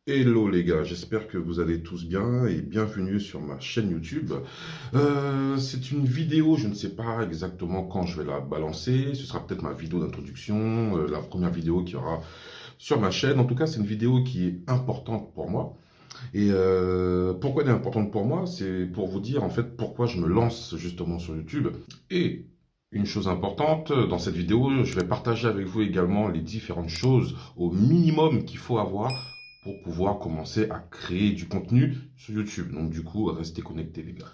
Hello les gars, j'espère que vous allez tous bien et bienvenue sur ma chaîne YouTube. C'est une vidéo, je ne sais pas exactement quand je vais la balancer, ce sera peut-être ma vidéo d'introduction, la première vidéo qu'il y aura sur ma chaîne. En tout cas, c'est une vidéo qui est importante pour moi. Et pourquoi elle est importante pour moi? C'est pour vous dire en fait pourquoi je me lance justement sur YouTube. Et une chose importante, dans cette vidéo, je vais partager avec vous également les différentes choses au minimum qu'il faut avoir pour pouvoir commencer à créer du contenu sur YouTube. Donc du coup, restez connectés les gars.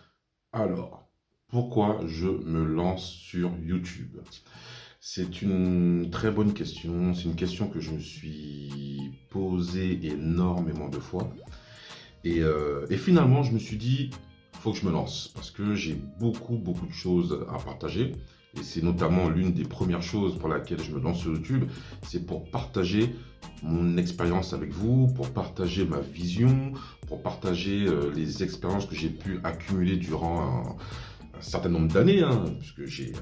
Alors, pourquoi je me lance sur YouTube? C'est une très bonne question. C'est une question que je me suis posée énormément de fois. Et finalement, je me suis dit, faut que je me lance parce que j'ai beaucoup de choses à partager. Et c'est notamment l'une des premières choses pour laquelle je me lance sur YouTube, c'est pour partager mon expérience avec vous, pour partager ma vision, pour partager les expériences que j'ai pu accumuler durant un certain nombre d'années, hein, puisque j'ai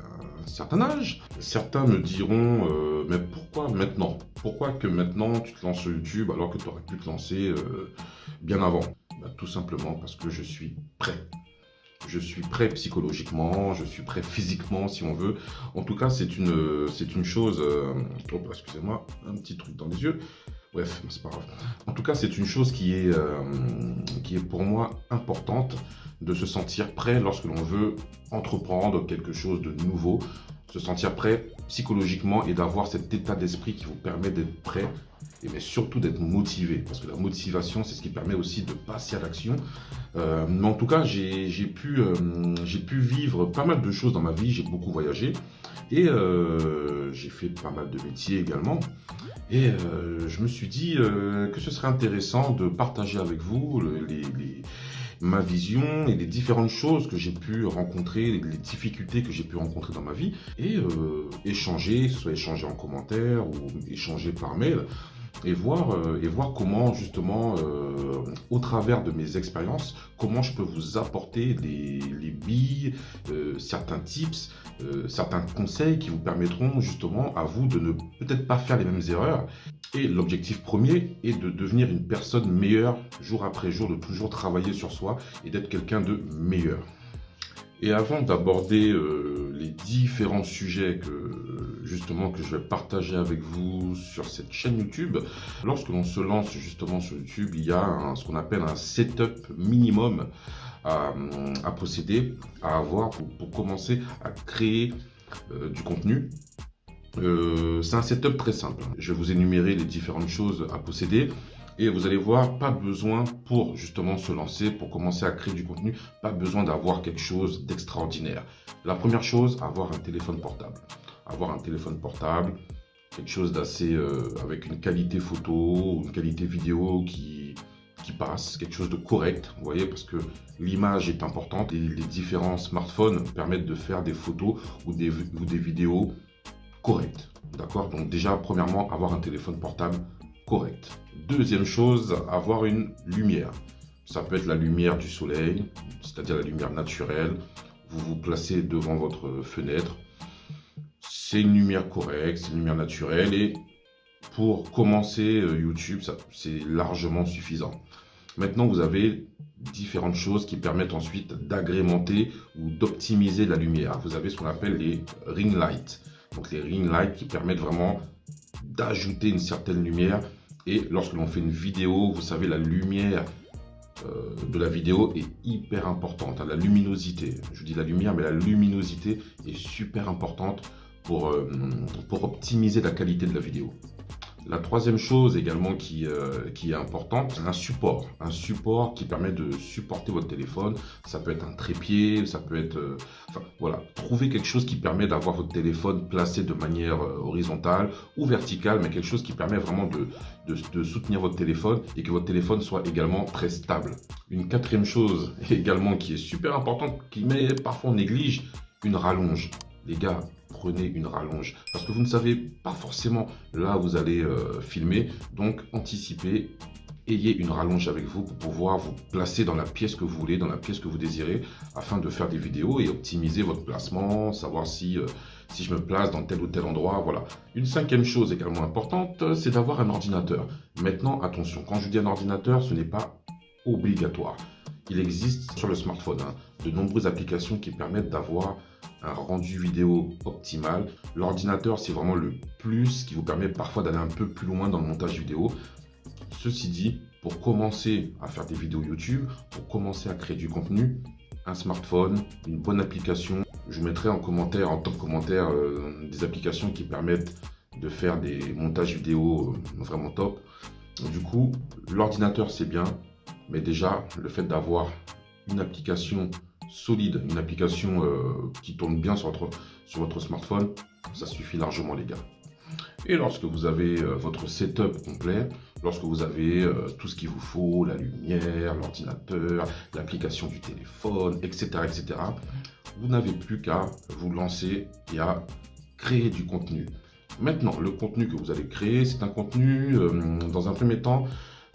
un certain âge. Certains me diront, mais pourquoi maintenant? Pourquoi que maintenant tu te lances sur YouTube alors que tu aurais pu te lancer bien avant? Bah, tout simplement parce que je suis prêt. Je suis prêt psychologiquement, je suis prêt physiquement si on veut. En tout cas, c'est une chose... oh, excusez-moi, un petit truc dans les yeux. Bref, c'est pas grave. En tout cas, c'est une chose qui est pour moi importante de se sentir prêt lorsque l'on veut entreprendre quelque chose de nouveau. Se sentir prêt psychologiquement et d'avoir cet état d'esprit qui vous permet d'être prêt et mais surtout d'être motivé. Parce que la motivation, c'est ce qui permet aussi de passer à l'action. Mais en tout cas, j'ai pu vivre pas mal de choses dans ma vie. J'ai beaucoup voyagé et j'ai fait pas mal de métiers également. Et je me suis dit que ce serait intéressant de partager avec vous ma vision et les différentes choses que j'ai pu rencontrer, les difficultés que j'ai pu rencontrer dans ma vie, et échanger, que ce soit échanger en commentaire ou échanger par mail, et voir comment justement, au travers de mes expériences, comment je peux vous apporter les billes, certains tips, certains conseils qui vous permettront justement à vous de ne peut-être pas faire les mêmes erreurs. Et l'objectif premier est de devenir une personne meilleure jour après jour, de toujours travailler sur soi et d'être quelqu'un de meilleur. Et avant d'aborder les différents sujets justement que je vais partager avec vous sur cette chaîne YouTube, lorsque l'on se lance justement sur YouTube, il y a ce qu'on appelle un setup minimum à posséder, à avoir pour commencer à créer du contenu. C'est un setup très simple. Je vais vous énumérer les différentes choses à posséder. Et vous allez voir, pas besoin pour justement se lancer, pour commencer à créer du contenu, pas besoin d'avoir quelque chose d'extraordinaire. La première chose, avoir un téléphone portable. Avoir un téléphone portable, quelque chose d'assez, avec une qualité photo, une qualité vidéo qui passe, quelque chose de correct, vous voyez, parce que l'image est importante et les différents smartphones permettent de faire des photos ou des vidéos correctes. D'accord? Donc déjà, premièrement, avoir un téléphone portable correct. Deuxième chose, avoir une lumière. Ça peut être la lumière du soleil, c'est-à-dire la lumière naturelle. Vous vous placez devant votre fenêtre. C'est une lumière correcte, c'est une lumière naturelle. Et pour commencer YouTube, c'est largement suffisant. Maintenant, vous avez différentes choses qui permettent ensuite d'agrémenter ou d'optimiser la lumière. Vous avez ce qu'on appelle les ring lights. Donc les ring lights qui permettent vraiment d'ajouter une certaine lumière. Et lorsque l'on fait une vidéo, vous savez, la lumière de la vidéo est hyper importante. La luminosité, je dis la lumière, mais la luminosité est super importante pour optimiser la qualité de la vidéo. La troisième chose également qui est importante, c'est un support. Un support qui permet de supporter votre téléphone. Ça peut être un trépied, ça peut être... enfin, voilà, trouver quelque chose qui permet d'avoir votre téléphone placé de manière horizontale ou verticale, mais quelque chose qui permet vraiment de soutenir votre téléphone et que votre téléphone soit également très stable. Une quatrième chose également qui est super importante, mais parfois on néglige, une rallonge. Les gars, prenez une rallonge parce que vous ne savez pas forcément là où vous allez filmer, donc anticipez, ayez une rallonge avec vous pour pouvoir vous placer dans la pièce que vous voulez, dans la pièce que vous désirez, afin de faire des vidéos et optimiser votre placement, savoir si si je me place dans tel ou tel endroit, voilà. Une cinquième chose également importante, c'est d'avoir un ordinateur. Maintenant, attention, quand je dis un ordinateur, ce n'est pas obligatoire. Il existe sur le smartphone de nombreuses applications qui permettent d'avoir un rendu vidéo optimal. L'ordinateur, c'est vraiment le plus qui vous permet parfois d'aller un peu plus loin dans le montage vidéo. Ceci dit, pour commencer à faire des vidéos YouTube, pour commencer à créer du contenu, un smartphone, une bonne application. Je vous mettrai en commentaire, en top commentaire, des applications qui permettent de faire des montages vidéo vraiment top. Du coup, l'ordinateur c'est bien, mais déjà le fait d'avoir une application solide, une application qui tourne bien sur votre smartphone, ça suffit largement les gars. Et lorsque vous avez votre setup complet, lorsque vous avez tout ce qu'il vous faut, la lumière, l'ordinateur, l'application du téléphone, etc., etc., vous n'avez plus qu'à vous lancer et à créer du contenu. Maintenant, le contenu que vous allez créer, c'est un contenu, dans un premier temps,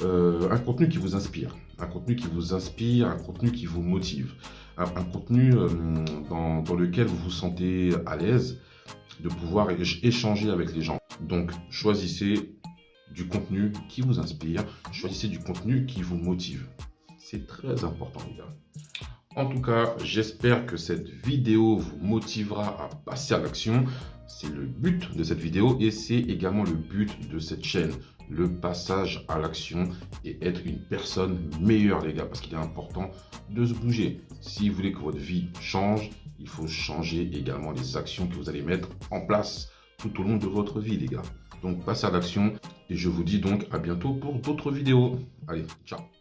un contenu qui vous inspire. Un contenu qui vous inspire, un contenu qui vous motive. Un contenu dans lequel vous vous sentez à l'aise de pouvoir échanger avec les gens. Donc, choisissez du contenu qui vous inspire, choisissez du contenu qui vous motive. C'est très important, les gars. En tout cas, j'espère que cette vidéo vous motivera à passer à l'action. C'est le but de cette vidéo et c'est également le but de cette chaîne. Le passage à l'action et être une personne meilleure, les gars, parce qu'il est important de se bouger. Si vous voulez que votre vie change, il faut changer également les actions que vous allez mettre en place tout au long de votre vie, les gars. Donc, passez à l'action et je vous dis donc à bientôt pour d'autres vidéos. Allez, ciao!